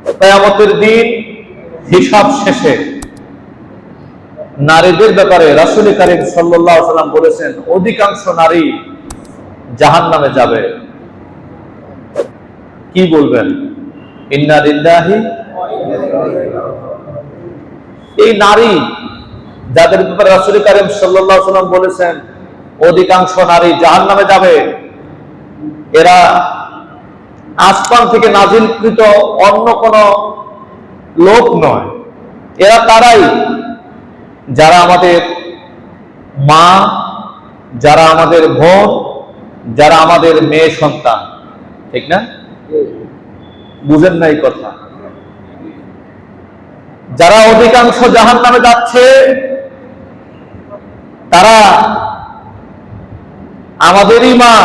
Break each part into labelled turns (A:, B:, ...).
A: কিয়ামতের দিন হিসাব শেষে নারীদের ব্যাপারে রাসূল কারীম সাল্লাল্লাহু আলাইহি ওয়াসাল্লাম বলেছেন, অধিকাংশ নারী জাহান্নামে যাবে। কি বলবেন? ইন্না লিল্লাহি। এই নারী যাদের ব্যাপারে রাসূল কারীম সাল্লাল্লাহু আলাইহি ওয়াসাল্লাম বলেছেন অধিকাংশ নারী জাহান্নামে যাবে, এরা আসমান থেকে নাজিলকৃত অন্য কোন লোক নয়। এরা তারাই যারা আমাদের মা, যারা আমাদের বোন, যারা আমাদের মেয়ে সন্তান। ঠিক না? বুঝেন না এই কথা? যারা অধিকাংশ জাহান্নামে যাচ্ছে তারা আমাদেরই মা,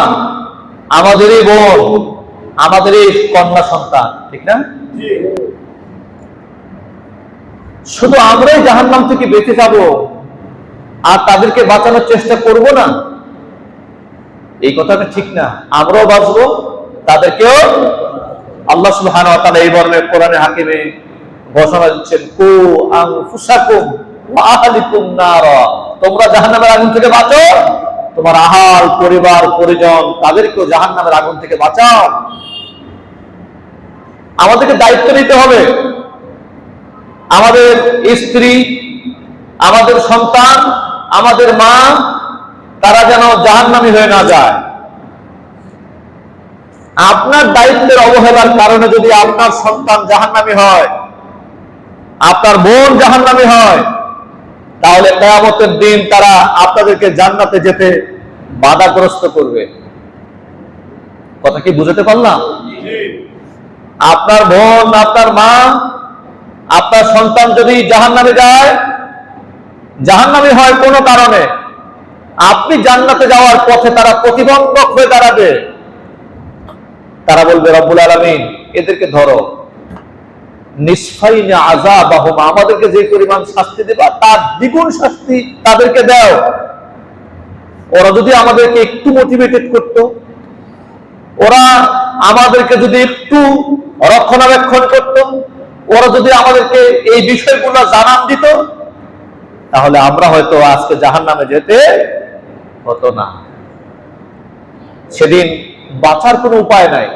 A: আমাদেরই বোন, আমাদেরই কন্যা সন্তান। ঠিক না? শুধু আমরাই জাহান্নাম থেকে বেঁচে যাব আর তাদেরকে বাঁচানোর চেষ্টা করব না, এই কথাটা ঠিক না। আমরাও বাঁচবো, তাদেরকেও। আল্লাহ সুবহানাহু ওয়া তাআলা এই বর্ণে কোরআনে হাকিমে ঘোষণা দিচ্ছেন, কু আনফুসাকুম ওয়া আহলিকুম নারা, তোমরা জাহান্নামের আগুন থেকে বাঁচো, তোমার আহাল পরিবার পরিজন তাদেরকেও জাহান্নামের আগুন থেকে বাঁচাও। আমাদেরকে দায়িত্ব নিতে হবে, আমাদের স্ত্রী, আমাদের সন্তান, আমাদের মা, তারা যেন জাহান্নামী হয়ে না যায়। আপনার দায়িত্বের অবহেলার কারণে যদি আপনার সন্তান জাহান্নামী হয়, আপনার বোন জাহান্নামী হয়, তাহলে কিয়ামতের দিন তারা আপনাদেরকে জান্নাতে যেতে বাধাগ্রস্ত করবে। কথা কি বুঝাতে পারলাম? আপনার বোন, আপনার মা, আপনার সন্তান যদি জাহান্নামে যায়, জাহান্নামী হয় কোনো কারণে, আপনি জান্নাতে যাওয়ার পথে তারা প্রতিবন্ধক হয়ে দাঁড়াবে। তারা বলবে, রব্বুল আলামিন এদেরকে ধরো, নিসফাইনা আযাবাহুম, আমাদেরকে যে পরিমাণ শাস্তি দেবা তার দ্বিগুণ শাস্তি তাদেরকে দাও। ওরা যদি আমাদেরকে একটু মোটিভেটেড করত, ওরা আমাদেরকে যদি একটু রক্ষণাবেক্ষণ করত, ওরা যদি আমাদেরকে এই বিষয়গুলো জানান দিত, তাহলে আমরা হয়তো আজকে জাহান্নামে যেতে হতো না। সেদিন বাঁচার কোনো উপায় নাই।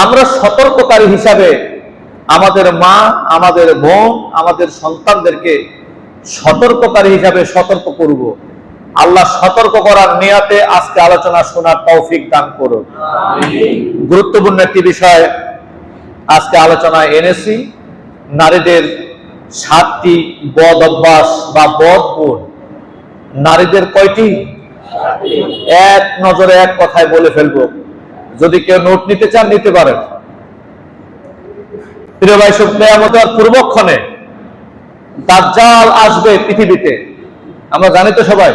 A: আমরা সতর্ককারী হিসাবে আমাদের মা, আমাদের বোন, আমাদের সন্তানদেরকে সতর্ককারী হিসাবে সতর্ক করব। আল্লাহ সতর্ক করার নিয়তে আজকে আলোচনা শোনার তৌফিক দান করুন। গুরুত্বপূর্ণ একটি বিষয় আজকে আলোচনায় এনেছি, নারীদের 7টি বদ অভ্যাস বা বদ গুণ। নারীদের কয়টি? এক নজরে এক কথায় বলে ফেলবো, যদি কেউ নোট নিতে চান নিতে পারেন। প্রিয় ভাই, কিয়ামতের পূর্বক্ষণে দাজ্জাল আসবে পৃথিবীতে, আমরা জানি তো সবাই।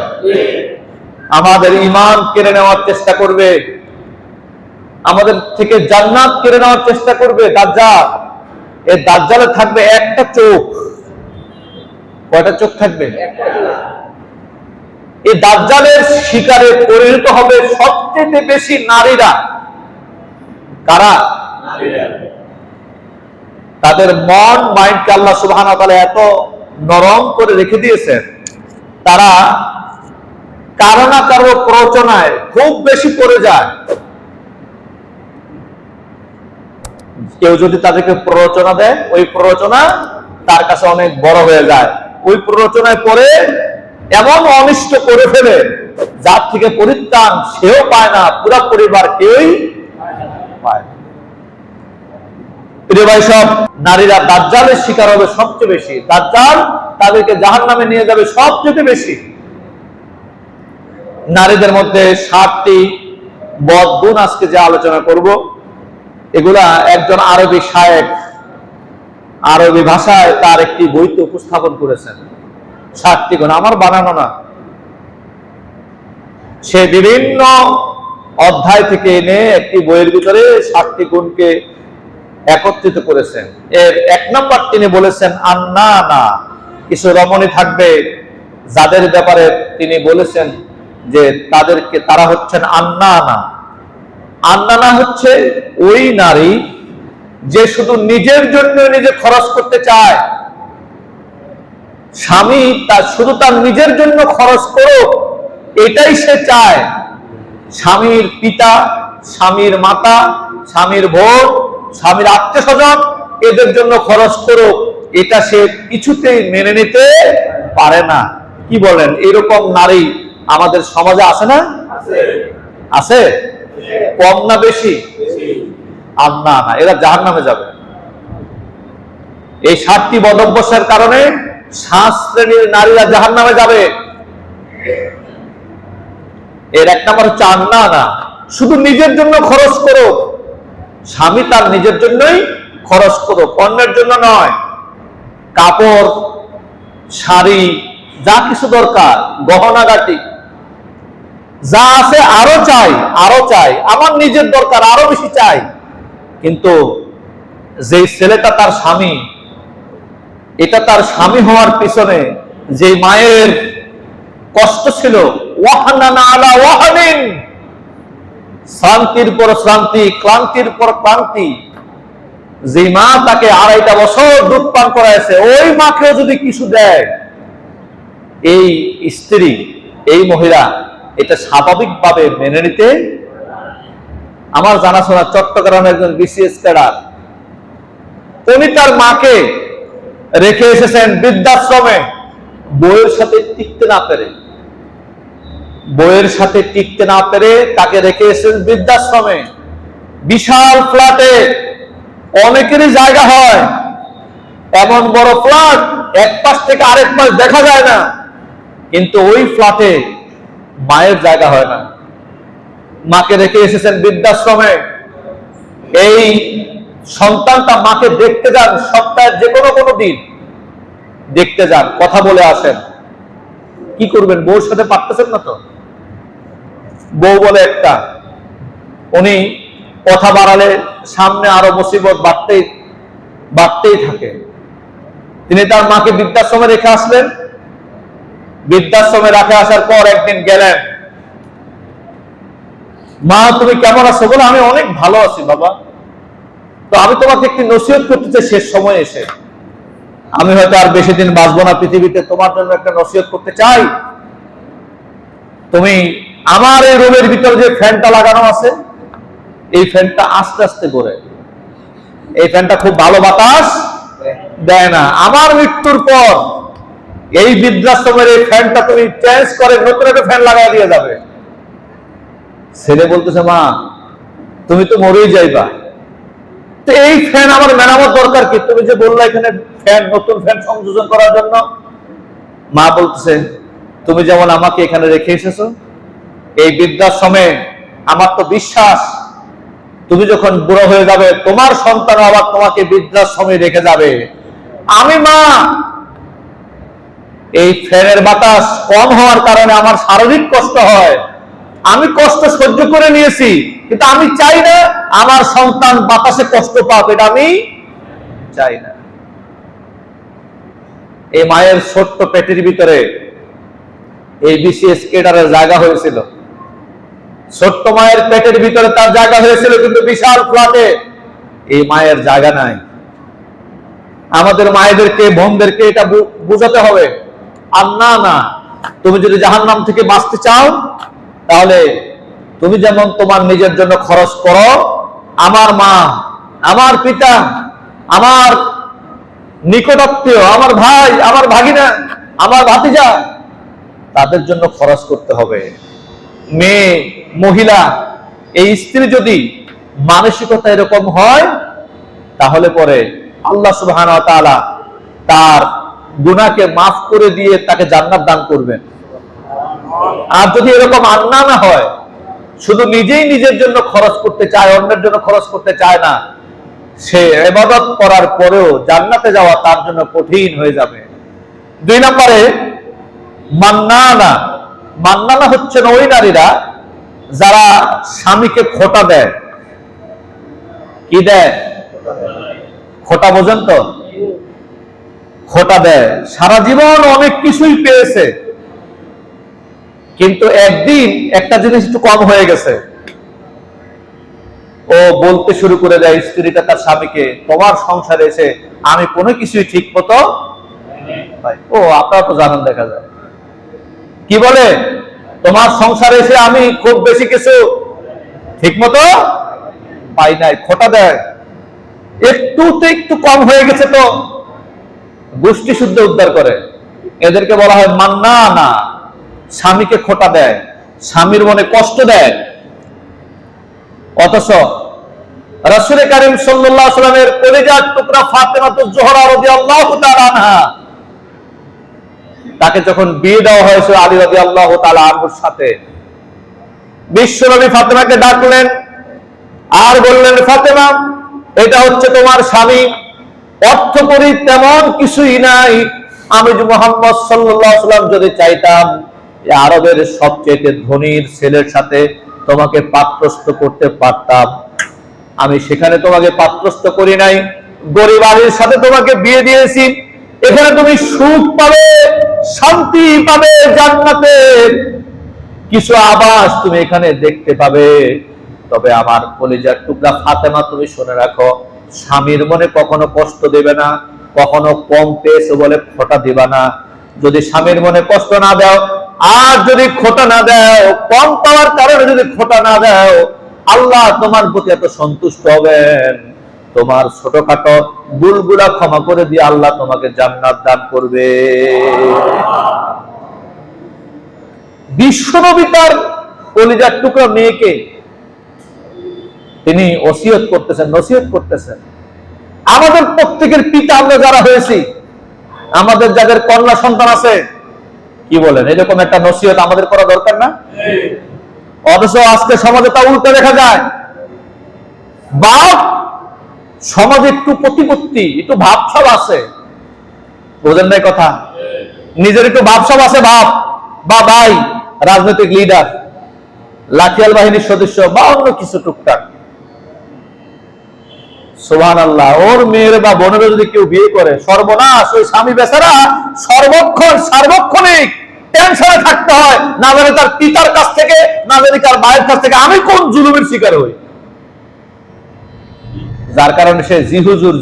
A: আমাদের ঈমান কেড়ে নেওয়ার চেষ্টা করবে, আমাদের থেকে জান্নাত কেড়ে নেওয়ার চেষ্টা করবে দাজ্জাল। এই দাজ্জালের থাকবে একটা চোখ। কয়টা চোখ থাকবে? এই দাজ্জালের শিকারে পরিণত হবে সবচেয়ে বেশি নারীরা। কারা? নারীরা। তাদের মন, মাইন্ডকে আল্লাহ সুবহানাহু ওয়া তাআলা এত নরম করে রেখে দিয়েছেন, তারা কারো না কারো প্ররোচনায় খুব বেশি পড়ে যায়। কেউ যদি তাদেরকে প্ররোচনা দেয়, ওই প্ররোচনা তার কাছে অনেক বড় হয়ে যায়। ওই প্ররোচনায় পড়ে এমন অনিষ্ট করে ফেলে, যার থেকে পরিত্রাণ সেও পায় না, পুরো পরিবার কেউই পায় না। প্রিয় ভাই, সব নারীরা দাজ্জালের শিকার হবে সবচেয়ে বেশি। দাজ্জাল তাদেরকে জাহান্নামে নিয়ে যাবে সবচেয়ে বেশি। নারীদের মধ্যে 7টি বদ গুণ আজকে যে আলোচনা করব, এগুলা একজন আরবি শায়েখ আরবি ভাষায় তার একটি বইতে উপস্থাপন করেছেন। 7টি গুণ, আমার বানানো না। সে বিভিন্ন অধ্যায় থেকে এনে একটি বইয়ের ভিতরে 7টি গুণকে একত্রিত করেছেন। এর 1 নম্বর তিনি বলেছেন আন্নানা। কিছু রমণী থাকবে যাদের ব্যাপারে তিনি বলেছেন যে তারা হচ্ছেন আন্নানা। আন্নানা হচ্ছে ওই নারী যে শুধু নিজের জন্য নিজে খরচ করতে চায়, স্বামী তার শুধু তার নিজের জন্য খরচ করুক এটাই সে চায়, স্বামীর পিতা, স্বামীর মাতা, স্বামীর বোন, স্বামীর আত্মীয় স্বজন এদের জন্য খরচ করুক, এটা সে কিছুতেই মেনে নিতে পারে না। কি বলেন, এরকম নারী আমাদের সমাজে আছে না? আছে? কম না বেশি? আর না, এরা জাহান্নামে যাবে। এই 7টি বদভ্যাসের কারণে 7 শ্রেণীর নারীরা জাহান্নামে যাবে। এর 1 নম্বর হচ্ছে না, শুধু নিজের জন্য খরচ করো, স্বামী তার নিজের জন্যই খরচ করো, অন্যের জন্য নয়। কাপড়, শাড়ি, যা কিছু দরকার, গহনাগাটি যা আছে আরো চাই, আমার নিজের দরকার আরো বেশি চাই। কিন্তু যে ছেলেটা তার স্বামী, এটা তার স্বামী হওয়ার পিছনে যে মায়ের কষ্ট ছিল, ওয়াহানানা আলা ওয়াহানিন, শ্রান্তির পর শ্রান্তি, ক্লান্তির পর ক্লান্তি, যে মা তাকে 2.5 বছর দুধ পান করাইছে, ওই মাকেও যদি কিছু দেয় এই স্ত্রী, এই মহিলা এটা স্বাভাবিকভাবে মেনে নিতে। আমার জানাশোনা চট্টগ্রামের একজন বিসিএস ক্যাডার, উনি তার মাকে রেখে এসেছেন বৃদ্ধাশ্রমে, বউয়ের সাথে টিকতে না পেরে তাকে রেখে এসেছেন বৃদ্ধাশ্রমে। বিশাল ফ্ল্যাটে, অনেকেরই জায়গা হয়, এমন বড় ফ্ল্যাট এক পাশ থেকে আরেক পাশ দেখা যায় না, কিন্তু ওই ফ্ল্যাটে মায়ের জায়গা হয় না। মাকে রেখে এসেছেন বৃদ্ধাশ্রমে। এই সন্তানটা মাকে দেখতে যান, সপ্তাহে যে কোনো দিন দেখতে যান, কথা বলে আসেন। কি করবেন, বউর সাথে পারতেছেন না তো। বউ বলে একটা, উনি কথা বাড়ালে সামনে আরো মুসিবত বাড়তেই থাকে। তিনি তার মাকে বৃদ্ধাশ্রমে রেখে আসলেন। বৃদ্ধাশ্রমে রেখে আসার পর একদিন গেলেন, মা তুমি কেমন আছো? বলে আমি অনেক ভালো আছি বাবা, তো আমি তোমাকে একটি নসিহত করতে চাই শেষ সময় এসে, আমি হয়তো আর বেশি দিন বাঁচবো না পৃথিবীতে, তোমার জন্য একটা নসিহত করতে চাই। তুমি আমার এই রুমের ভিতরে যে ফ্যানটা লাগানো আছে, এই ফ্যানটা আস্তে আস্তে ঘোরে, এই ফ্যানটা খুব ভালো বাতাস দেয় না। আমার মৃত্যুর পর এই বৃদ্ধাশ্রমের এই ফ্যানটা তুমি চেঞ্জ করে নতুন একটা ফ্যান লাগাই দিয়ে যাবে। ছেলে বলতেছে, মা তুমি তো মরেই যাইবা, তো এই ফ্যান আমার মেরামত দরকার কি? তুমি যে বললা এখানে ফ্যান, নতুন ফ্যান সংযোজন করার জন্য। মা বলতেছে, তুমি যেমন আমাকে এখানে রেখে এসেছো এই বৃদ্ধাশ্রমে, আমার তো বিশ্বাস তুমি যখন বুড়ো হয়ে যাবে তোমার সন্তান আবার তোমাকে বৃদ্ধাশ্রমে রেখে যাবে। আমি মা এই ফ্যানের বাতাস কম হওয়ার কারণে আমার শারীরিক কষ্ট হয়, আমি কষ্ট সহ্য করে নিয়েছি, কিন্তু আমি চাই না আমার সন্তান বাতাসে কষ্ট পাক, এটা আমি চাই না। এই মায়ের ছোট্ট পেটের ভিতরে এই বিসিএস ক্যাডারের জায়গা হয়েছিল, ছোট্ট মায়ের পেটের ভিতরে তার জায়গা হয়েছিল, কিন্তু বিশাল ফ্ল্যাটে এই মায়ের জায়গা নাই। আমাদের মায়েদেরকে, বোনদেরকে এটা বুঝাতে হবে। আর না, তুমি যদি জাহান্নাম থেকে বাঁচতে চাও, তাহলে তুমি যেমন তোমার নিজের জন্য খরচ করো, আমার মা, আমার পিতা, আমার নিকটাত্মীয়, আমার ভাই, আমার ভাগিনা, আমার ভাতিজা, তাদের জন্য খরচ করতে হবে। মেয়ে, মহিলা, এই স্ত্রী যদি মানসিকতা এরকম হয়, তাহলে পরে আল্লাহ সুবহানাহু ওয়া তাআলা তার গুনাহকে মাফ করে দিয়ে তাকে জান্নাত দান করবেন। আর যদি এরকম আন্না না হয়, শুধু নিজেই নিজের জন্য খরচ করতে চায়, অন্যের জন্য খরচ করতে চায় না, সে ইবাদত করার পরেও জান্নাতে যাওয়া তার জন্য কঠিন হয়ে যাবে। 2 নম্বরে মান্নানা হচ্ছেন ওই নারীরা যারা স্বামীকে খোটা দেয়। কি দেয়? খোটা বোঝেন তো? খোটা দেয়। সারা জীবন অনেক কিছুই পেয়েছে, কিন্তু একদিন একটা জিনিস একটু কম হয়ে গেছে, ও বলতে শুরু করে দেয় স্ত্রীটা তার স্বামীকে, তোমার সংসারে এসে আমি কোনো কিছুই ঠিক মতো ও আপনারা তো জানেন, দেখা যায় কি বলে, তোমার সংসারে এসে আমি খুব বেশি কিছু ঠিক মতো পাই নাই, খোটা দেয়। একটু তো একটু কম হয়ে গেছে তো গোষ্ঠী শুদ্ধ উদ্ধার করে, এদেরকে বলা হয় মান্না না। স্বামীকে খোটা দেয়, স্বামীর মনে কষ্ট দেয়। অথচ রাসূল কারীম সাল্লাল্লাহু আলাইহি ওয়াসাল্লামের কলিজার টুকরা ফাতেমাতুজ জোহরা রাদিয়াল্লাহু তাআলা আনহা, তাকে যখন বিয়ে দেওয়া হয়েছিল আলী রাদিয়াল্লাহু তাআলা আনহুর সাথে, বিশ্বনবী ফাতেমাকে ডাকলেন আর বললেন, ফাতেমা এটা হচ্ছে তোমার স্বামী, অর্থকরী তেমন কিছুই নাই। আমি যে মুহাম্মদ সাল্লাল্লাহু আলাইহি ওয়াসাল্লাম যদি চাইতাম আরবের সবচেয়ে ধনীর ছেলের সাথে তোমাকে পাত্রস্থ করতে পারতাম, আমি সেখানে তোমাকে পাত্রস্থ করি নাই, গরিব আলীর সাথে তোমাকে বিয়ে দিয়েছি। এখানে তুমি সুখ পাবে, শান্তি পাবে, জান্নাতের কিছু আবাস তুমি এখানে দেখতে পাবে। তবে আমার কলিজার টুকরা ফাতেমা, তুমি শুনে রাখো, স্বামীর মনে কখনো কষ্ট দেবে না, কখনো কম পেয়েছো বলে খোটা দিবা না। যদি স্বামীর মনে কষ্ট না দাও, আর যদি খোটা না দাও, কম পাওয়ার কারণে যদি খোটা না দাও, আল্লাহ তোমার প্রতি এত সন্তুষ্ট হবেন, তোমার ছোটখাটো ভুলগুলা ক্ষমা করে দিয়ে আল্লাহ তোমাকে জান্নাত দান করবে। বিশ্বনবী তার কলিজার টুকরা মেয়েকে তিনি ওসিয়ত করতেছেন, নসিহত করতেছেন। আমাদের প্রত্যেকের পিতা আমরা যারা হয়েছি, আমাদের যাদের কন্যা সন্তান আছে, কি বলেন, এরকম একটা নসিহত আমাদের করা দরকার না? অথচ আজকে সমাজে তা উল্টো দেখা যায়। বাপ সমাজে একটু প্রতিপত্তি, একটু ভাবসাব আছে, বোঝেন নাই কথা, নিজের একটু ভাবসাব আছে, বাপ বা ভাই রাজনৈতিক লিডার, লাঠিয়াল বাহিনীর সদস্য বা অন্য কিছু টুকটাক, সুবহানাল্লাহ, ওর মেয়ের বা বোনের যদি কেউ বিয়ে করে, সর্বনাশ, ওই স্বামী বেচারা সার্বক্ষণিক টেনশনে থাকতে হয়, না জানে তার পিতার কাছ থেকে, না জানি তার মায়ের কাছ থেকে আমি কোন জুলুমের শিকার হই। যার কারণে সে জি হুজুর,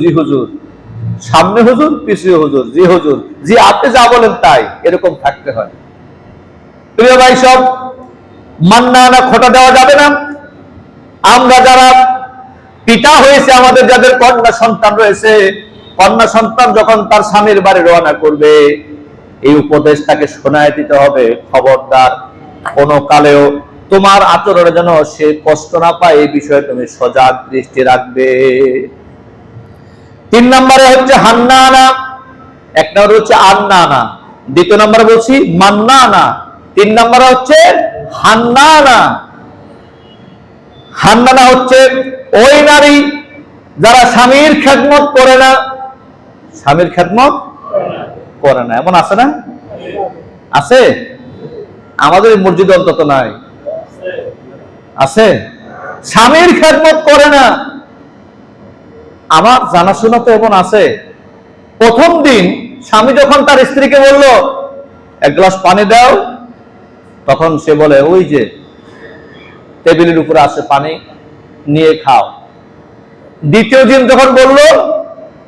A: সামনে হুজুর, পিছিয়ে হুজুর, জি হুজুর, জি আপনি যা বলেন তাই, এরকম থাকতে হয়। প্রিয় ভাই সব, মান্না না খোটা দেওয়া যাবে না। আমরা যারা পিতা হয়েছে, আমাদের যাদের কন্যা সন্তান রয়েছে, কন্যা সন্তান যখন তার স্বামীর বাড়ি রওনা করবে, এই উপদেশ তাকে শোনায় দিতে হবে, খবরদার কোন কালেও তোমার আচরণে যেন সে কষ্ট না পায়, এই বিষয়ে তুমি সজাগ দৃষ্টি রাখবে। 3 নম্বরে হচ্ছে হান্নানা, 1 নম্বর হচ্ছে আন্নানা, 2 নম্বরে বলছি মান্নানা, 3 নম্বরে হচ্ছে হান্নানা। হান্নানা হচ্ছে ওই নারী যারা স্বামীর খেদমত করে না, স্বামীর খেদমত করে না, এমন আছে না? আছে, আমাদের মসজিদে অন্তত নাই, আছে, স্বামীর খেদমত করে না। আমার জানাশোনা তো এমন আছে, প্রথম দিন স্বামী যখন তার স্ত্রীকে বলল 1 গ্লাস পানি দাও, তখন সে বলে ওই যে টেবিলের উপরে আছে পানি, নিয়ে খাও। দ্বিতীয় দিন যখন বলল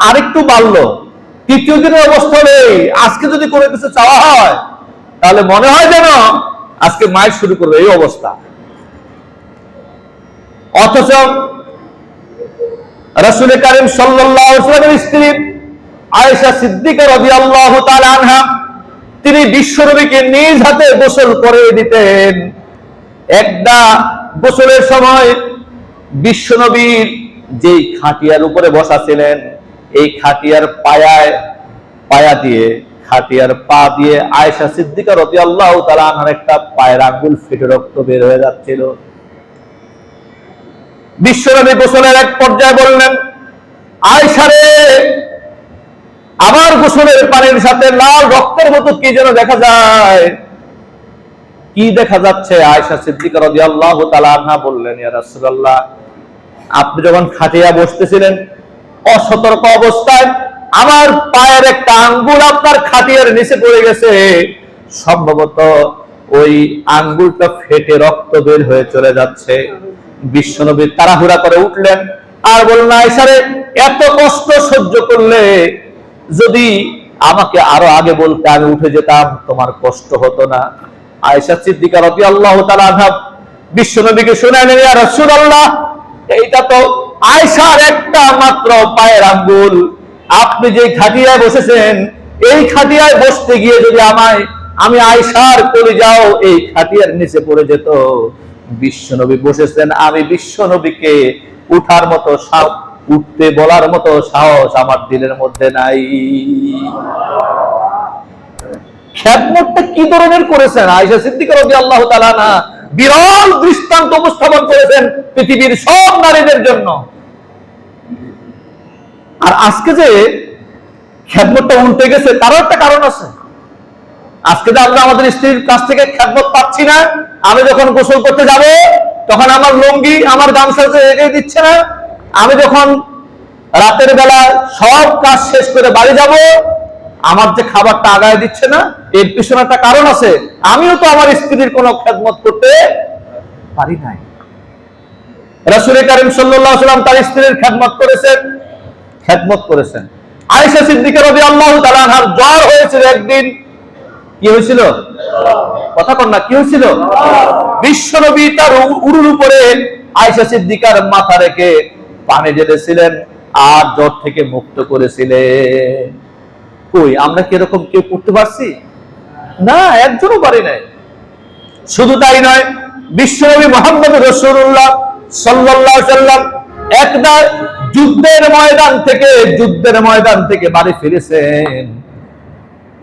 A: আরেকটু বাড়লো, তৃতীয় দিনের অবস্থা নেই, আজকে যদি কোনো কিছু চাওয়া হয় তাহলে মনে হয় যেন আজকে মায়ের শুরু করবে, এই অবস্থা। অথচ রাসূল কারীম সাল্লাল্লাহু আলাইহি ওয়াসাল্লামের স্ত্রী আয়েশা সিদ্দিকা রাদিয়াল্লাহু তাআলা আনহা, তিনি বিশ্বনবীকে নিজ হাতে গোসল করে দিতেন। একটা গোসলের সময় বিশ্বনবীর যেই খাটিয়ার উপরে বসা ছিলেন, এই খাটিয়ার পায়া দিয়ে, খাটিয়ার পা দিয়ে আয়েশা সিদ্দিকা রাদিয়াল্লাহু তাআলা আনহার একটা পায়ের আঙ্গুল ফেটে রক্ত বের হয়ে যাচ্ছিল। বিশ্বনবী গোসলের এক পর্যায়ে বললেন, আয়েশা রে, আমার গোসলের পানির সাথে লাল রক্তের মতো কি যেন দেখা যায়। কি দেখা যাচ্ছে? আয়েশা সিদ্দিকা রাদিয়াল্লাহু তাআলা আনহা বললেন, ইয়া রাসূলুল্লাহ, আপনি যখন খাটিয়া বসতেছিলেন অসতর্ক অবস্থায় আমার পায়ের একটা আঙ্গুল আপনার খাটিয়ার নিচে পড়ে গেছে, সম্ভবত ওই আঙ্গুলটা ফেটে রক্ত বের হয়ে চলে যাচ্ছে। বিশ্বনবী তাড়াহুড়া করে উঠলেন আর বললেন, আয়েশা রে, এত কষ্ট সহ্য করলে যদি আমাকে আরো আগে বলতে আমি উঠে যেতাম, তোমার কষ্ট হতো না। আয়েশা সিদ্দিকা রাদিয়াল্লাহু তাআলা আনহা বিশ্বনবীকে শুনালেন, ইয়া রাসূলুল্লাহ, এইটা তো আয়েশার একটা মাত্র পায়ের আঙ্গুল, আপনি যে খাটিয়ায় বসেছেন এই খাটিয়ায় বসতে গিয়ে যদি আমি আয়েশার কলিজাও এই খাটিয়ার নিচে পড়ে যেত। বিশ্বনবী বসেছেন, আমি বিশ্বনবীকে উঠার মতো উঠতে বলার মতো সাহস আমার দিলের মধ্যে নাই। খেদমতটা কি ধরনের করেছেন আয়েশা সিদ্দিকা রাদিয়াল্লাহু তাআলা আনহা, বিরল দৃষ্টান্ত উপস্থাপন করেছেন পৃথিবীর সব নারীদের জন্য। আর আজকে যে খেদমতটা উল্টে গেছে তারও একটা কারণ আছে। আজকে যে আমরা আমাদের স্ত্রীর কাছ থেকে খেদমত পাচ্ছি না, আমি যখন গোসল করতে যাব তখন আমার লুঙ্গি আমার গামছা এগিয়ে দিচ্ছে না, আমি যখন রাতের বেলা সব কাজ শেষ করে বাড়ি যাব আমার যে খাবারটা আগায় দিচ্ছে না, এর পিছনে একটা কারণ আছে। আমিও তো আমার স্ত্রীর কোনো খেদমত করতে পারি নাই। রাসূল কারীম সাল্লাল্লাহু আলাইহি ওয়াসাল্লাম তার স্ত্রীর খেদমত করেছেন। আয়েশা সিদ্দিকা রাদিয়াল্লাহু তাআলা আনহার জ্বর হয়েছিল একদিন। কি হয়েছিল? কথা কন না, কি হয়েছিল? বিশ্বনবী তার উরুর উপরে আয়েশা সিদ্দিকার মাথা রেখে পানি ঢেলেছিলেন আর জ্বর থেকে মুক্ত করেছিলেন। কই আমরা কি এরকম কেউ করতে পারছি? না, একজনও পারি নাই। শুধু তাই নয়, বিশ্বনবী মুহাম্মদ রাসূলুল্লাহ সাল্লাল্লাহু আলাইহি ওয়াসাল্লাম একটা যুদ্ধের ময়দান থেকে বাড়ি ফিরেছেন।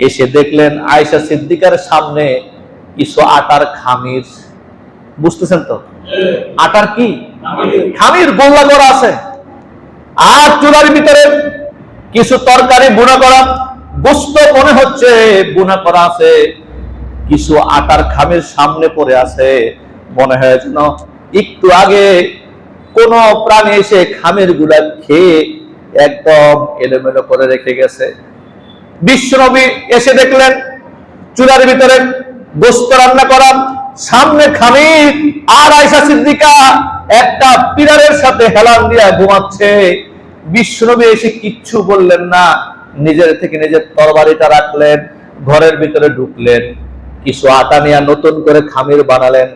A: এসে দেখলেন আয়েশা সিদ্দিকার সামনে কিছু আটার খামির, বুঝতেছেন তো? আটার কি খামির গোলা করা আছে, আর চুলার ভিতরে কিছু তরকারি বুনা করা, গোশত মনে হচ্ছে বুনা করা আছে, কিছু আটার খামির সামনে পড়ে আছে। মনে হয় যেন একটু আগে কোন প্রাণী এসে খামির গুলা খেয়ে একদম এলোমেলো করে রেখে গেছে। বিশ্বনবী এসে দেখলেন চুলার ভিতরে গোশত রান্না করা, সামনে খামির, আর আয়েশা সিদ্দিকা একটা পিলারের সাথে হেলান দিয়া ঘুমাচ্ছে। বিশ্বনবী এসে কিচ্ছু বললেন না, নিজের থেকে নিজের তরবারিটা রাখলেন, ঘরের ভিতরে ঢুকলেন, কিছু আটা নিয়ে নতুন করে খামির বানালেন,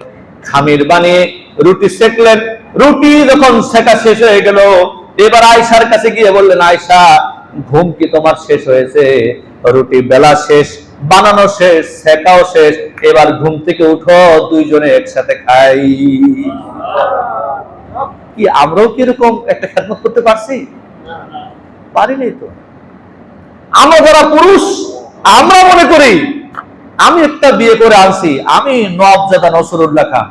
A: খামির বানিয়ে রুটি সেকলেন। রুটি যখন সেকা শেষ হয়ে গেল, এবার আয়েশার কাছে গিয়ে বললেন, আয়েশা, ঘুম কি তোমার শেষ হয়েছে? রুটি বেলা শেষ, বানানো শেষ, সেকাও শেষ, এবার ঘুম থেকে উঠো, দুইজনে একসাথে খাই। কি আমরাও কি এরকম একটা খেদমত করতে পারছি? পারিনি তো। আমরা যারা পুরুষ, আমরা মনে করি আমি একটা বিয়ে করে আনছি, আমি নওয়াবজাদা নসরুল্লাহ খান,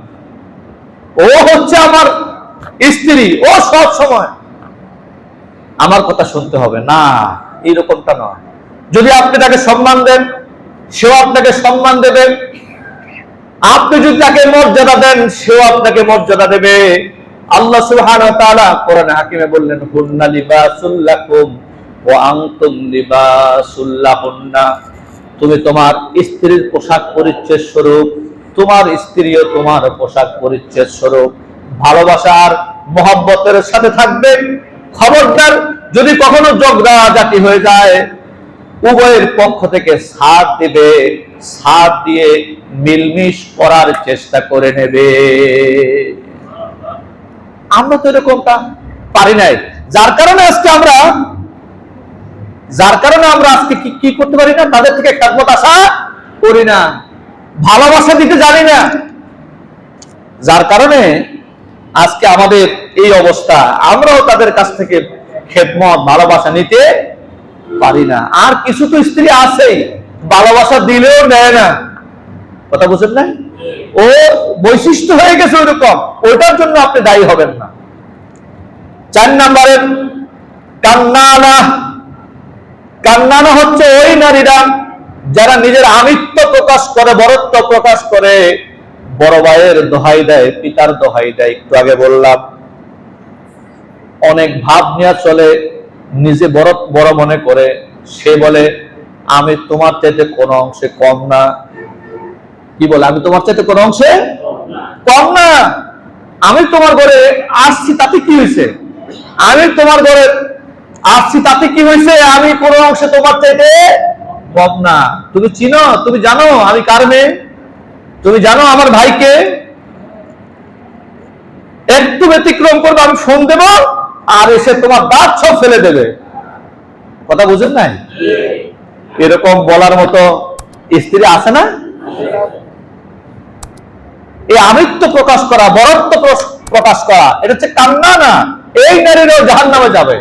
A: ও হচ্ছে আমার স্ত্রী, ও সব সময় আমার কথা শুনতে হবে। না, এইরকমটা নয়। যদি আপনি তাকে সম্মান দেন, সেও আপনাকে সম্মান দেবে। আপনি যদি তাকে মর্যাদা দেন, সেও আপনাকে মর্যাদা দেবে। আল্লাহ সুবহানাহু ওয়া তাআলা কোরআনে হাকিমে বললেন, হুন্না লিবাসুল লাকুম ওয়া আনতুম লিবাসুল লাহুন্না। তুমি তোমার স্ত্রীর পোশাক পরিচ্ছদ স্বরূপ, তোমার স্ত্রীও তোমার পোশাক পরিচ্ছদ স্বরূপ। ভালোবাসার মহব্বতের সাথে থাকবেন। খবরদার, যদি কখনো ঝগড়া জাতি হয়ে যায়, উভয়ের পক্ষ থেকে সাথ দিবে, সাথ দিয়ে মিলমিশ করার চেষ্টা করে নেবে। আমরা তো এরকমটা পারি নাই, যার কারণে আমরা আজকে কি করতে পারি না, তাদের থেকে খেদমত আশা করি না, ভালোবাসা দিতে জানি না, যার কারণে আজকে আমাদের এই অবস্থা। আমরাও তাদের কাছ থেকে খেদমত ভালোবাসা নিতে পারি না। আর কিছু তো স্ত্রী আছেই, ভালোবাসা দিলেও নেয় না, কথা বুঝেন না? ও বৈশিষ্ট্য হয়ে গেছে ওইরকম, ওটার জন্য আপনি দায়ী হবেন না। 4 নম্বরের কান্নানা হচ্ছে ওই নারীরা যারা নিজের আমিত্ব প্রকাশ করে, বরত্ব প্রকাশ করে, বড় ভাইয়ের দোহাই দেয়, পিতার দোহাই দেয়। একটু আগে বললাম, অনেক ভাব নিয়ে চলে, নিজে বড় মনে করে, সে বলে আমি তোমার চাইতে কোনো অংশে কম না। কি বলে? আমি তোমার চাইতে কোনো অংশে কম না। আমি তোমার ঘরে আসছি তাতে কি হয়েছে? আমি তোমার ঘরে আসছি তাতে কি হয়েছে? আমি কোনো অংশে তোমার চাইতে কম না। তুমি চিনো, তুমি জানো আমি কার মেয়ে, তুমি জানো আমার ভাইকে। একটু ব্যতিক্রম করবে আমি ফোন দেব আর এসে তোমার দাঁত সব ফেলে দেবে। কথা বুঝেন নাই? এরকম বলার মতো স্ত্রী আছে না? এই আমিত্ব প্রকাশ করা, বরত্ব প্রকাশ করা, এটা হচ্ছে কান্না না। এই নারীরাও জাহান্নামে যাবে।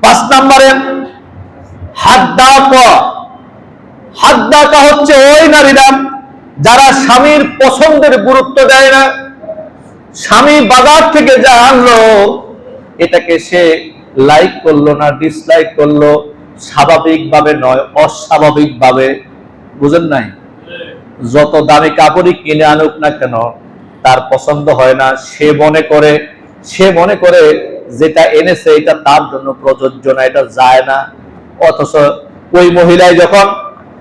A: 5 নম্বরে হাদ্দাকা হচ্ছে ওই নারীরা যারা স্বামীর পছন্দের গুরুত্ব দেয় না। স্বামী বাজার থেকে যা আনলো এটাকে সে লাইক করলো না ডিসলাইক করলো, স্বাভাবিকভাবে নয় অস্বাভাবিকভাবে। বুঝেন নাই? যত দামি কাপড়ই কিনে আনুক না কেন তার পছন্দ হয় না। সে মনে করে যেটা এনেছে এটা তার জন্য প্রযোজ্য না, এটা যায় না। অথচ ওই মহিলায় যখন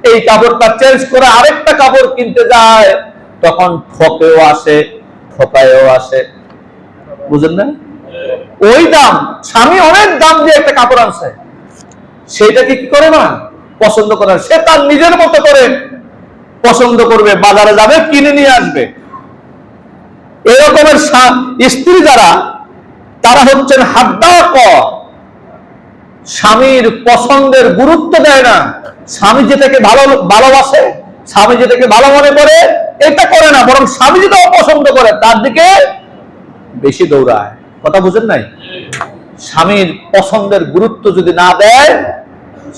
A: এই কাপড়টা চেঞ্জ করে আরেকটা কাপড় কিনতে যায় তখন ঠকেও আসে, ঠকায়ও আসে। বুঝেন না? ওই দাম, স্বামী অনেক দাম দিয়ে একটা কাপড় আনছে, সেইটাকে কি করে না পছন্দ করে। সে তার নিজের মতো করে পছন্দ করবে, বাজারে যাবে, কিনে নিয়ে আসবে। এরকমের স্ত্রী যারা, তারা হচ্ছেন হাদ্দাক। স্বামীর পছন্দের গুরুত্ব দেয় না। স্বামী যেটাকে ভালোবাসে, স্বামী যেটাকে ভালো মনে করে এটা করে না, বরং স্বামী যেটা অপছন্দ করে তার দিকে বেশি দৌড়ায়। কথা বুঝেন নাই? স্বামীর পছন্দের গুরুত্ব যদি না দেয়,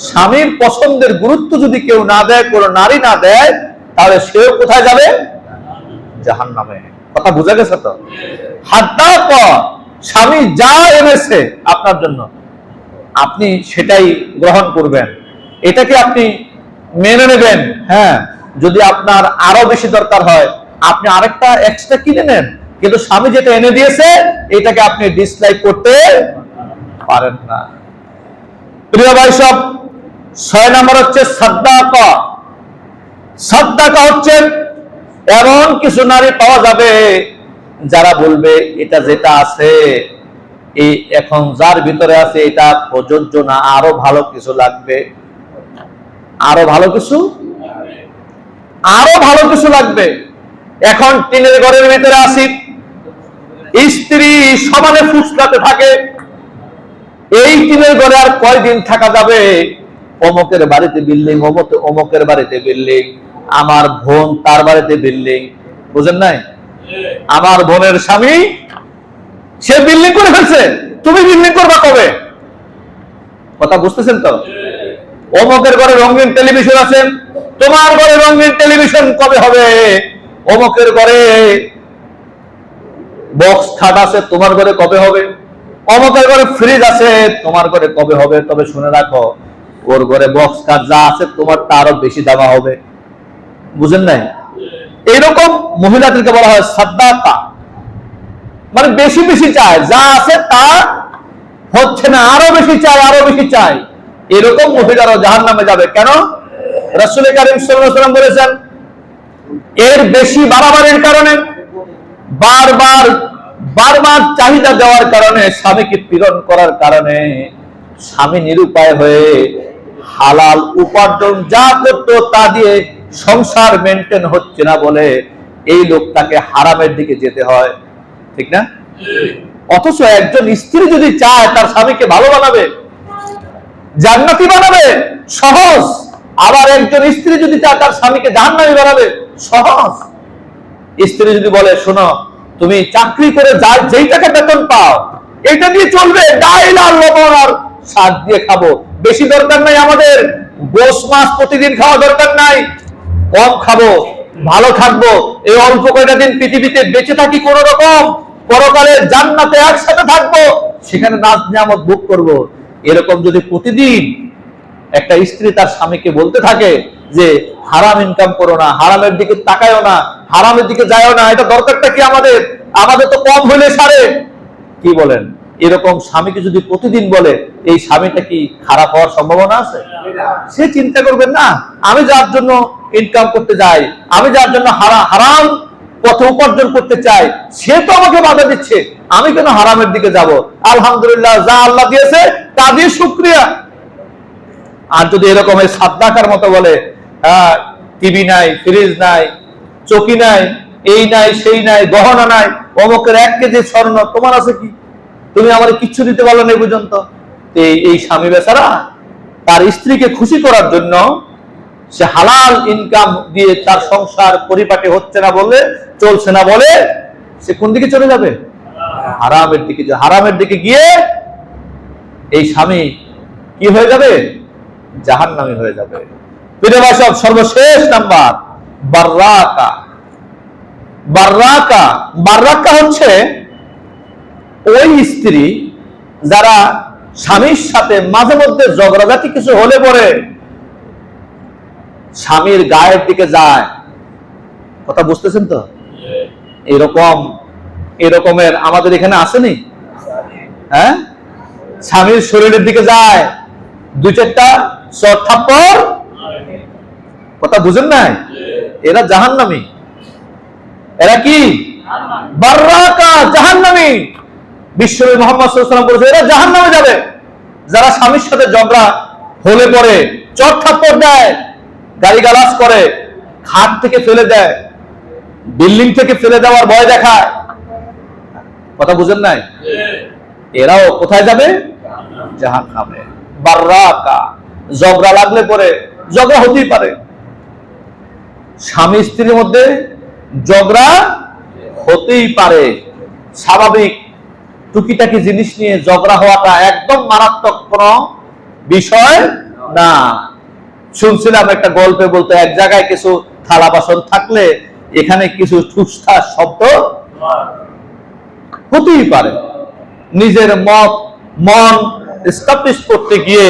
A: স্বামীর পছন্দের গুরুত্ব যদি কেউ না দেয়, কোনো নারী না দেয়, তাহলে সেও কোথায় যাবে? জাহান্নামে। কথা বুঝা গেছে তো? হাদ্দাক, স্বামী যা এনেছে আপনার জন্য আপনি সেটাই গ্রহণ করবেন, এটাকে আপনি মেনে নেবেন। হ্যাঁ, যদি আপনার আরো বেশি দরকার হয় আপনি আরেকটা এক্সট্রা কিনে নেন, কিন্তু স্বামী যেটা এনে দিয়েছে এটাকে আপনি ডিসলাইক করতে পারেন না। প্রিয় ভাই সব, 6 নম্বর হচ্ছে সাদ্দাকা। সাদ্দাকা হচ্ছে এমন কিছু নারী পাওয়া যাবে যারা বলবে এটা যেটা আছে এই এখন যার ভিতরে আছে এটা প্রযোজ্য না, আরো ভালো কিছু লাগবে, আরো ভালো কিছু লাগবে। এখন টিনের ঘরের ভিতরে আসি, স্ত্রী সমানে ফুসলাতে থাকে, এই টিনের ঘরে আর কয়দিন থাকা যাবে? অমুকের বাড়িতে বিল্ডিং, অমুকের বাড়িতে বিল্ডিং, আমার বোন তার বাড়িতে বিল্ডিং। বুঝেন নাই? আমার বোনের স্বামী সে বিল্ডিং করে ফেলছে, তুমি বিল্ডিং করবা কবে? কথা বুঝতেছেন তো? অমুকের ঘরে রঙিন টেলিভিশন আছে, তোমার ঘরে রঙিন টেলিভিশন কবে হবে? অমুকের ঘরে বক্স খাট আছে, তোমার ঘরে কবে হবে? অমুকের ঘরে ফ্রিজ আছে, তোমার ঘরে কবে হবে? তবে শুনে রাখো, ওর ঘরে বক্স খাট যা আছে তোমার আরো বেশি দামা হবে। বুঝেন নাই? এইরকম মহিলাদেরকে বলা হয় সাদ্দাকা, মানে বেশি বেশি চায়, যা আছে তা হচ্ছে না, আরো বেশি চায়। এরকম মহিলারা জাহান্নামে যাবে। কেন? রাসূল কারীম সাল্লাল্লাহু আলাইহি ওয়াসাল্লাম বলেছেন, এর বেশি বাড়াবাড়ির কারণে, বারবার চাহিদা দেওয়ার কারণে, স্বামীকে পীড়ন করার কারণে স্বামী নিরুপায় হয়ে হালাল উপার্জন যা করতো তা দিয়ে সংসার মেনটেন হচ্ছে না বলে এই লোকটাকে হারামের দিকে যেতে হয়। ঠিক না? অথচ একজন স্ত্রী যদি চায় তার স্বামীকে ভালো বানাবে, জান্নাতি বানাবে, সহজ। আবার একজন স্ত্রী যদি চায় তার স্বামীকে জাহান্নামী বানাবে, সহজ। স্ত্রী যদি বলে, শোনো, তুমি চাকরি করে যেই টাকা বেতন পাও এটা দিয়ে চলবে, ডাল আর লবণ আর শাক দিয়ে খাবো, বেশি দরকার নাই আমাদের, গোশ মাছ প্রতিদিন খাওয়া দরকার নাই, কম খাবো, ভালো থাকবো, এই অল্প কয়টা দিন পৃথিবীতে বেঁচে থাকি কোন রকম, পরকালে জান্নাতে একসাথে থাকবো, সেখানে নাজ নিয়ামত ভোগ করবো। এরকম যদি প্রতিদিন একটা স্ত্রী তার স্বামীকে বলতে থাকে যে হারাম ইনকাম করো না, হারামের দিকে তাকায়ও না, হারামের দিকে যায়ও না, এটা দরকারটা কি আমাদের তো কম হলে সারে, কি বলেন? এরকম স্বামীকে যদি প্রতিদিন বলে, এই স্বামীটা কি খারাপ হওয়ার সম্ভাবনা আছে? সে চিন্তা করবেন না, আমি যার জন্য ইনকাম করতে যাই, আমি যার জন্য হারাম পথে উপার্জন করতে চাই, সে তো আমাকে বাধা দিচ্ছে, আমি কেন হারামের দিকে যাব? আলহামদুলিল্লাহ, যা আল্লাহ দিয়েছে তা দিয়ে শুকরিয়া। আর যদি এরকম সাদ্দাকার মতো বলে, হ্যাঁ টিভি নাই, ফ্রিজ নাই, চকি নাই, এই নাই সেই নাই, গহনা নাই, অমুকের 1 কেজি স্বর্ণ, তোমার আছে কি? তুমি আমার কিচ্ছু দিতে পারলো না এই পর্যন্ত। এই স্বামী বেচারা তার স্ত্রীকে খুশি করার জন্য সে হালাল ইনকাম দিয়ে তার সংসার পরিপাটি হচ্ছে না বলে, চলছে না বলে, সে কোন দিকে চলে যাবে? হারামের দিকে। হারামের দিকে গিয়ে এই স্বামী কি হয়ে যাবে? জাহান্নামী হয়ে যাবে। সর্বশেষ নাম্বার বাররাকা। বাররাকা, বাররাকা হচ্ছে ওই স্ত্রী যারা স্বামীর সাথে মাঝে মধ্যে ঝগড়াঝাটি কিছু হলে পরে স্বামীর গায়ের দিকে যায়। কথা বুঝতেছেন তো? এরকমের আমাদের এখানে আসেনি? হ্যাঁ, স্বামীর শরীরের দিকে যায়, 2-4টা চড় থাপ্পড়। কথা বুঝেন নাই? এরা জাহান্নামী। এরা কি? বাররাকা, জাহান্নামী। বিশ্বনবী মুহাম্মদ সাল্লাল্লাহু আলাইহি ওয়াসাল্লাম বলেছেন এরা জাহান্নামে যাবে যারা স্বামীর সাথে ঝগড়া হলে পরে চড় থাপ্পড় দেয়, গালিগালাজ করে, খাট থেকে ফেলে দেয়, বিল্ডিং থেকে ফেলে দেওয়ার ভয় দেখায়। কথা বুঝেন নাই? এরাও কোথায় যাবে? জাহান্নামে। বাররাকা, ঝগড়া লাগলে পরে, ঝগড়া হতেই পারে, স্বামী স্ত্রীর মধ্যে ঝগড়া হতেই পারে, স্বাভাবিক। টুকিটাকি জিনিস নিয়ে ঝগড়া হওয়াটা একদম মারাত্মক কোন বিষয় না। শুনছিলাম একটা গল্পে বলতে, এক জায়গায় কিছু থালা বাসন থাকলে এখানে কিছু ঠুসঠাস শব্দ হতেই পারে। নিজের মন এস্টাবলিশ করতে গিয়ে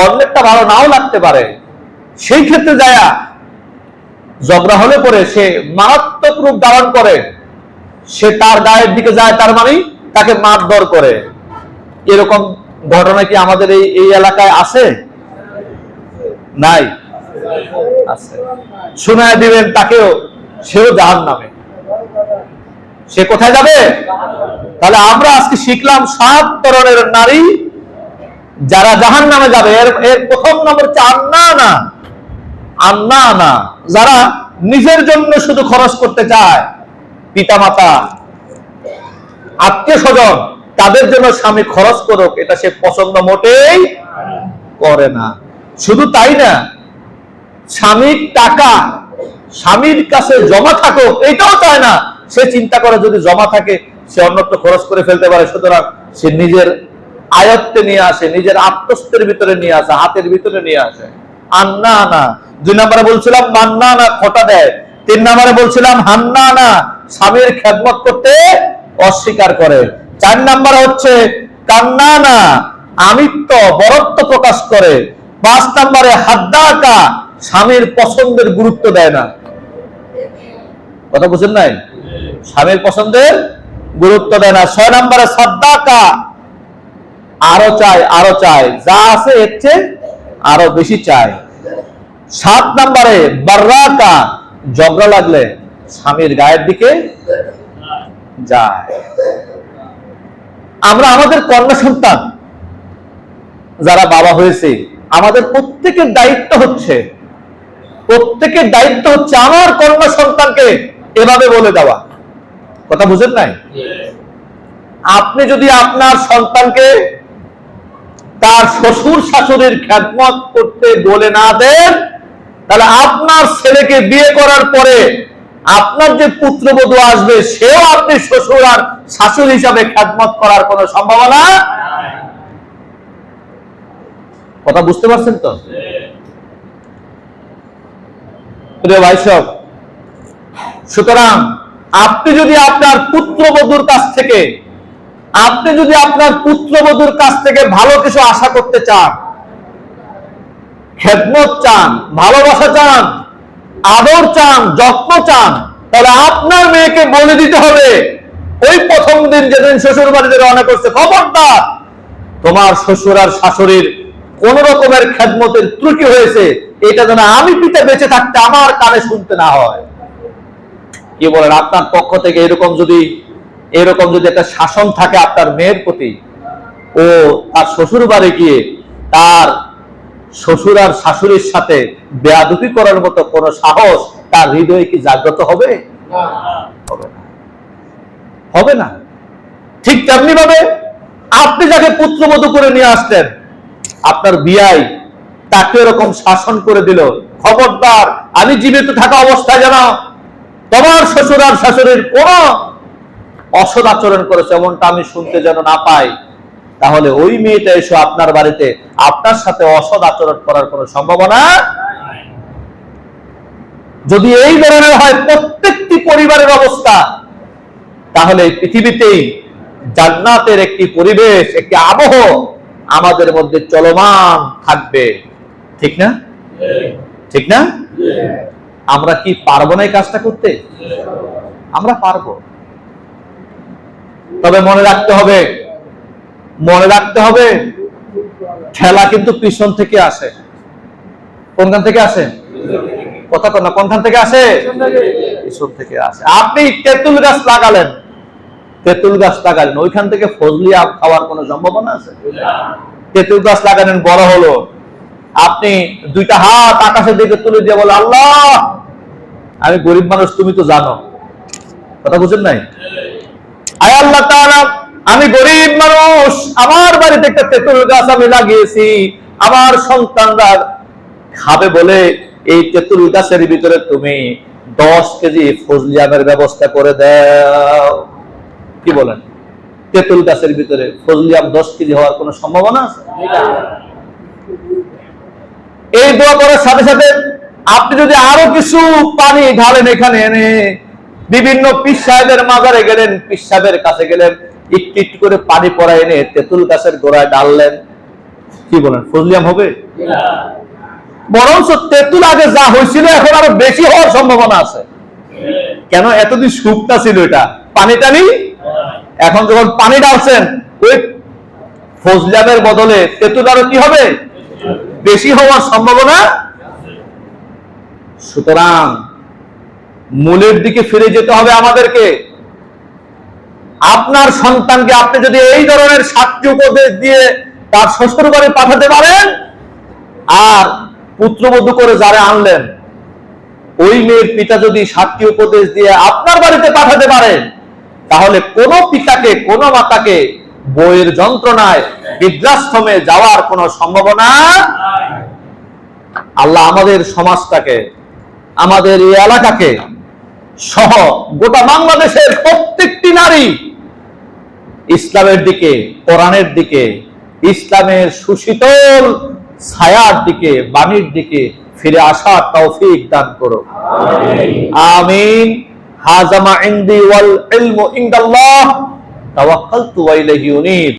A: অনেকটা ভালো নাও লাগতে পারে। সেই ক্ষেত্রে যায় ঝগড়া হলে পরে সে মারাত্মক রূপ ধারণ করে, সে তার গায়ের দিকে যায়, তার মানে তাকে মারধর করে। এরকম ঘটনা কি আমাদের এই এলাকায় আছে? নাই? আছে। শোনায় দিবেন তাকেও, সেও জাহান্নামে। সে কোথায় যাবে? তাহলে আমরা আজকে শিখলাম 7 ধরনের নারী যারা জাহান্নামে যাবে। এর প্রথম নম্বর হচ্ছে আন্নানা। আন্নানা, যারা নিজের জন্য শুধু খরচ করতে চায়, পিতামাতা, আত্মীয় স্বজন, তাদের জন্য স্বামী খরচ করুক এটা সে পছন্দ মোটেই করে না। শুধু তাই না, স্বামীর টাকা স্বামীর কাছে জমা থাকুক এটাও চায় না। সে চিন্তা করে যদি জমা থাকে সে অন্যত্র খরচ করে ফেলতে পারে, সুতরাং সে নিজের আয়ত্তে নিয়ে আসে, নিজের আত্মস্থের ভিতরে নিয়ে আসে, হাতের ভিতরে নিয়ে আসে। আন্নানা। 2 নম্বরে বলছিলাম মান্নানা, খোটা দেয়। 3 নম্বরে বলছিলাম হান্নানা, স্বামীর খেদমত করতে অস্বীকার করে। 4 নম্বরে হচ্ছে কান্নানা, আমিত্ব, বরত্ব প্রকাশ করে। 5 নম্বরে হাদ্দাকা, স্বামীর পছন্দের গুরুত্ব দেয় না। কথা বুঝেন নাই? স্বামীর পছন্দের গুরুত্ব দেয় না। 6 নম্বরে সাদ্দাকা, আরো চায়, আরো চায়, যা আছে এর চেয়ে আরো বেশি চায়। 7 নম্বরে বাররাকা, ঝগড়া লাগলে স্বামীর গায়ের দিকে যায়। আমরা আমাদের কন্যা সন্তান যারা বাবা হয়েছে, আমাদের প্রত্যেকের দায়িত্ব হচ্ছে আমার কন্যা সন্তানকে এভাবে বলে দেওয়া। কথা বুঝেন নাই? আপনি যদি আপনার সন্তানকে তার শ্বশুর শাশুড়ির খেদমত করতে বলে না দেন, তাহলে আপনার ছেলেকে বিয়ে করার পরে আপনার যে পুত্রবধূ আসবে সেও আপনি শ্বশুর আর শাশুড়ি হিসাবে খেদমত করার কোনো সম্ভাবনা। কথা বুঝতে পারছেন তো? প্রিয় ভাই সব, সুতরাং আপনি যদি আপনার পুত্রবধূর কাছ থেকে ভালো কিছু আশা করতে চান, খেদমত চান, ভালোবাসা চান, আদর চান, যত্ন চান, তাহলে আপনার মেয়েকে বলে দিতে হবে ওই প্রথম দিন যেদিন শ্বশুর বাড়িতে রওনা করছে, খবরদার তোমার শ্বশুর আর শাশুড়ির কোন রকমের খেদমতের ত্রুটি হয়েছে এটা যেন আমি পিতা বেঁচে থাকতে আমার কানে শুনতে না হয়। কি বলেন, আপনার পক্ষ থেকে এরকম যদি একটা শাসন থাকে আপনার মেয়ের প্রতি, ও তার শ্বশুর বাড়ি গিয়ে তার শ্বশুর আর শাশুড়ির সাথে বেয়াদবি করার মতো কোন সাহস তার হৃদয়ে কি জাগ্রত হবে? হবে না, হবে না। ঠিক তেমনি ভাবে আপনি যাকে পুত্রবধূ করে নিয়ে আসলেন, আপনার বিয়াই তাকে এরকম শাসন করে দিল, খবরদার আমি জীবিত থাকা অবস্থায় যেন তোমার শ্বশুর আর শাশুড়ির কোন অসৎ আচরণ করেছে এমনটা আমি শুনতে যেন না পাই, তাহলে ওই মেয়েটা এসে আপনার বাড়িতে আপনার সাথে অসৎ আচরণ করার কোন সম্ভাবনা, যদি এই ধরনের হয় প্রত্যেকটি পরিবারের অবস্থা, তাহলে পৃথিবীতেই জান্নাতের একটি পরিবেশ, একটি আবহ আমাদের মধ্যে চলমান থাকবে। ঠিক না? ঠিক না? আমরা কি পারবো না এই কাজটা করতে? আমরা পারবো, তবে মনে রাখতে হবে ঠেলা কিন্তু পিছন থেকে আসে। কোনখান থেকে আসে? কথা কন না, কোনখান থেকে আসে? পিছন থেকে আসে। আপনি তেঁতুল গাছ লাগালেন, ওইখান থেকে ফজলি আম খাওয়ার কোন সম্ভাবনা আছে? তেঁতুল গাছ লাগালেন, বড় হলো, আপনি দুইটা হাত আকাশের দিকে তুলে দিয়ে বলে, আল্লাহ আমি গরিব মানুষ, তুমি তো জানো। কথা বুঝেন নাই? আয় আল্লাহ তাআলা, আমি গরিব মানুষ, আমার বাড়িতে একটা তেঁতুল গাছ আমি লাগিয়েছি, আমার সন্তানরা খাবে বলে এই তেঁতুল গাছের ভিতরে তুমি 10 কেজি ফজলি আমের ব্যবস্থা করে দাও। কি বলেন? তেঁতুল গাছের ভিতরে ফজলি আম 10 কেজি হওয়ার কোন সম্ভাবনা আছে? এই দোয়া করার সাথে সাথে আপনি যদি আরো কিছু পানি ঢালেন, এখানে এনে বিভিন্ন পীর সাহেবের মাজারে গেলেন, পীর সাহেবের কাছে গেলেন, একটু করে পানি পড়া এনে তেঁতুল গাছের গোড়ায় ডাললেন, কি বলেন, ফজলি আম হবে? বরঞ্চ তেঁতুল আগে যা হয়েছিল এখন আরো বেশি হওয়ার সম্ভাবনা আছে। কেন? এতদিন শুকনা ছিল, এটা পানি টানি, এখন যখন পানি ডালছেন ওই ফজলি আমের বদলে তেঁতুল আরো কি হবে? বেশি হওয়ার সম্ভাবনা। সুতরাং মূলের দিকে ফিরে যেতে হবে আমাদেরকে। আপনার সন্তানকে আপনি যদি এই ধরনের 7টি উপদেশ দিয়ে তার শ্বশুর বাড়ি পাঠাতে পারেন, আর পুত্রবধূ করে যারা আনলেন ওই মেয়ের পিতা যদি 7টি উপদেশ দিয়ে আপনার বাড়িতে পাঠাতে পারেন, তাহলে কোন পিতাকে, কোন মাতাকে বইয়ের যন্ত্রণায় বৃদ্ধাশ্রমে যাওয়ার কোন সম্ভাবনা। আল্লাহ আমাদের সমাজটাকে, আমাদের এই এলাকাকে সহ গোটা বাংলাদেশের প্রত্যেকটি নারী ইসলামের দিকে, কোরআনের দিকে, ইসলামের সুশীতল ছায়ার দিকে, বাণীর দিকে ফিরে আসার তৌফিক দান করো। আমিন। হাযা মা ইনদি ওয়াল ইলমু ইনদাল্লাহ, তাওয়াক্কালতু ওয়া ইলাইহি উনীব।